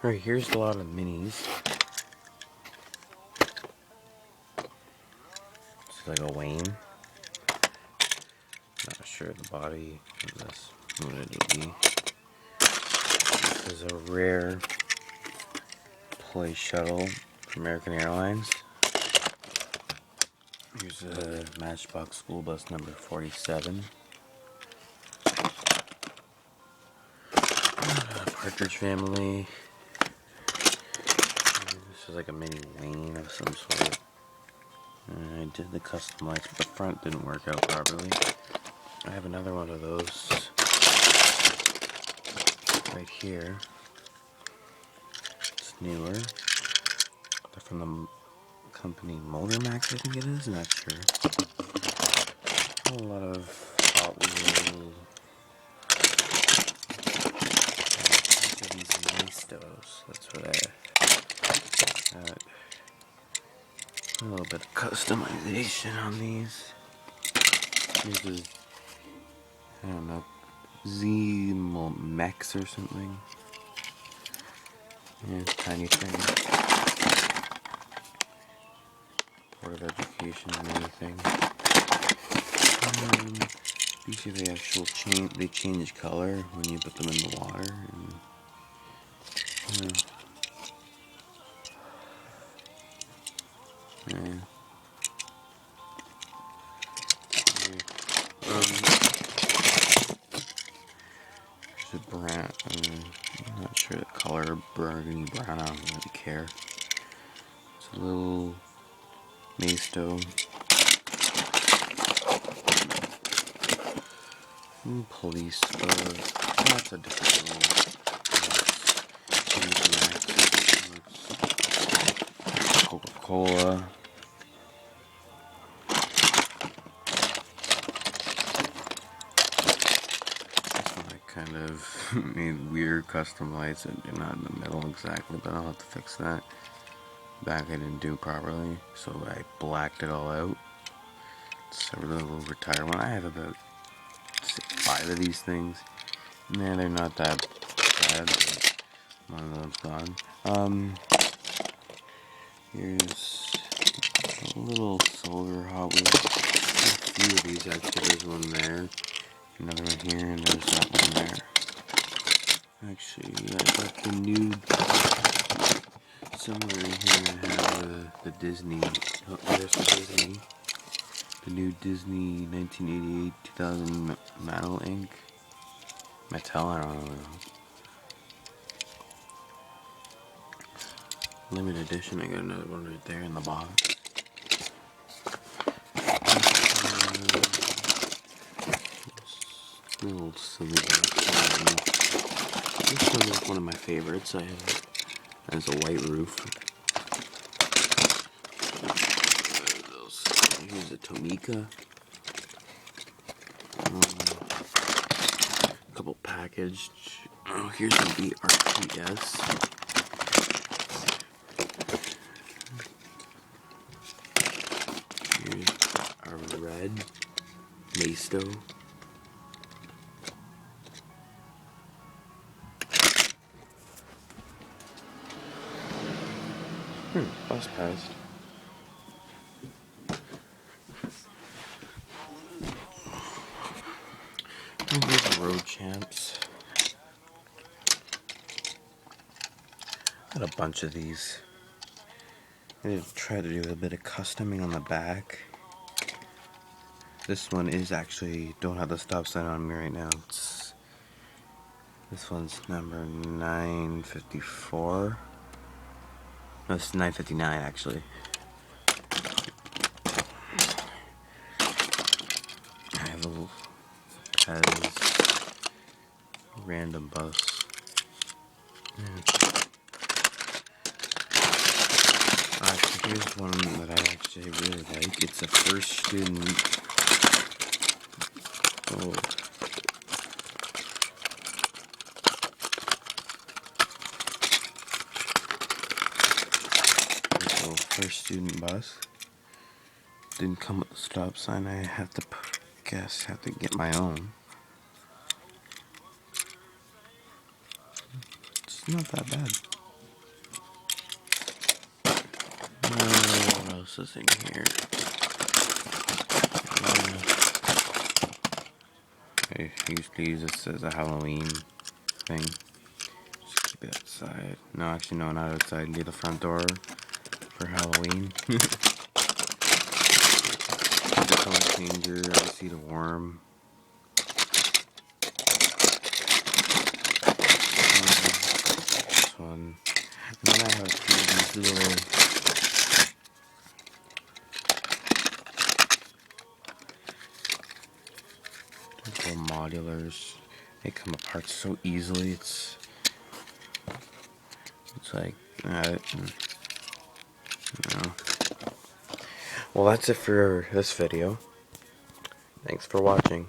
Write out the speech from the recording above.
Alright, here's a lot of minis. It's like a Wayne. Not sure the body of this, what it'll be. This is a rare play shuttle from American Airlines. Here's a Matchbox school bus number 47. Partridge Family. This is like a mini Wayne of some sort. I did the custom lights, but the front didn't work out properly. I have another one of those right here. It's newer. They're from the company Motor Max, I think it is. Not sure. A lot of Hot Wheels. These Maestos. That's what I got. A little bit of customization on these. This is, I don't know, Z-Mex or something. Yeah, tiny thing. Board of Education and everything. These are the actual they change color when you put them in the water. And, yeah. There's a brown, I'm not sure the color, burgundy brown, I don't really care. It's a little Maesto. Police bus. Lots of different ones. Coca-Cola. Kind of made weird custom lights that are not in the middle exactly, but I'll have to fix that. Back I didn't do properly, so I blacked it all out. It's a little retired one. I have about 5 of these things. Nah, they're not that bad, but one of them's gone. Here's a little silver Hot Wheels. There's a few of these actually. There's one there. Another one here, and there's that one there. Actually, I got the new, somewhere in here I have the Disney, oh, there's the Disney, the new Disney 1988-2000 Metal Ink, Mattel, I don't know. Limited edition, I got another one right there in the box. Little silly box. This one is one of my favorites. I have it has a white roof. Here's a Tomica. A couple packaged. Oh, here's an ERTS. Here's our red Maesto. Bus passed. And here's Road Champs. Got a bunch of these. I did try to do a bit of customing on the back. This one is actually, don't have the stop sign on me right now. This one's number 954. No, it's 959 actually. I have a little Pez random bus. Actually, here's one that I actually really like. It's a first student. Oh. First student bus. Didn't come with the stop sign. I have to have to get my own. It's not that bad. else is in here? I used to use this as a Halloween thing. Just keep it outside. No, actually, no, not outside. Near the front door for Halloween. The color changer. I see the worm. This one. And then I have these little modulars. They come apart so easily. It's like, you know. Well, that's it for this video. Thanks for watching.